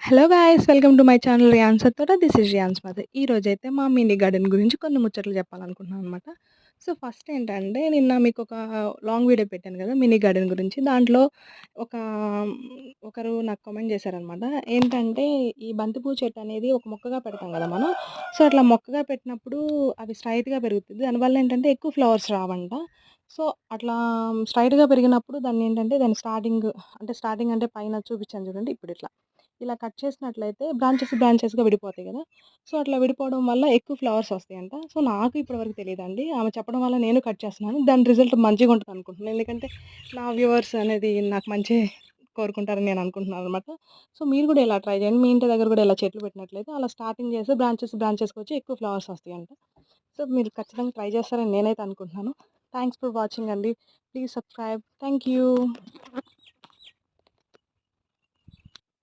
Hello guys! Welcome to my channel Riyan Sattota. This is Riyan's mother. ఈరోజైతే మా mini garden గురించి కొన్ని ముచ్చట్లు చెప్పాలనుకుంటున్నాను అనమాట. సో, ఫస్ట్ ఏంటంటే నిన్న మీకొక లాంగ్ వీడియో పెట్టాను కదా! మినీ గార్డెన్ గురించి. దాంట్లో ఒక ఒకరు నాకు కామెంట్ చేశారనమాట. ఏంటంటే ఈ బంతిపూ చెట్టు అనేది ఒక మొక్కగా పెడతాం కదా మనం. సో, అట్లా మొక్కగా పెట్టినప్పుడు అవి స్ట్రెయిట్‌గా పెరుగుతది. దానివల్ల ఏంటంటే ఎక్కువ ఫ్లవర్స్ రావంట. సో, అట్లా స్ట్రెయిట్‌గా పెరిగినప్పుడు దాన్ని స్టార్టింగ్ అంటే పైన చూపించాను చూడండి ఇప్పుడిట్లా. ఇలా కట్ చేసినట్లయితే బ్రాంచెస్‌గా విడిపోతాయి గదా! సో, అట్లా విడిపోవడం వల్ల ఎక్కువ ఫ్లవర్స్ వస్తాయంట. సో, నాకు ఇప్పటి వరకు తెలీదండి. ఆమె చెప్పడం వల్ల నేను కట్ చేస్తున్నాను. దాని రిజల్ట్ మంచిగుంటదనుకుంటున్నాను. ఎందుకంటే, నా వ్యూవర్స్ అనేది నాకు మంచే కోరుకుంటారని నేను అనుకుంటున్నాననమాట. సో, మీరు గూడా ఇలా ట్రై చేయండి. మీ ఇంటి దగ్గర గూడా ఇలా చెట్లు పెట్టినట్లయితే అలా స్టార్టింగ్ చేసి బ్రాంచెస్‌కొచ్చి ఎక్కువ ఫ్లవర్స్ వస్తాయంట. సో, మీరు ఖచ్చితంగా ట్రై చేస్తారని నేనైతే అనుకుంటున్నాను. థాంక్స్ ఫర్ వాచింగ్ అండి. Please subscribe. Thank you.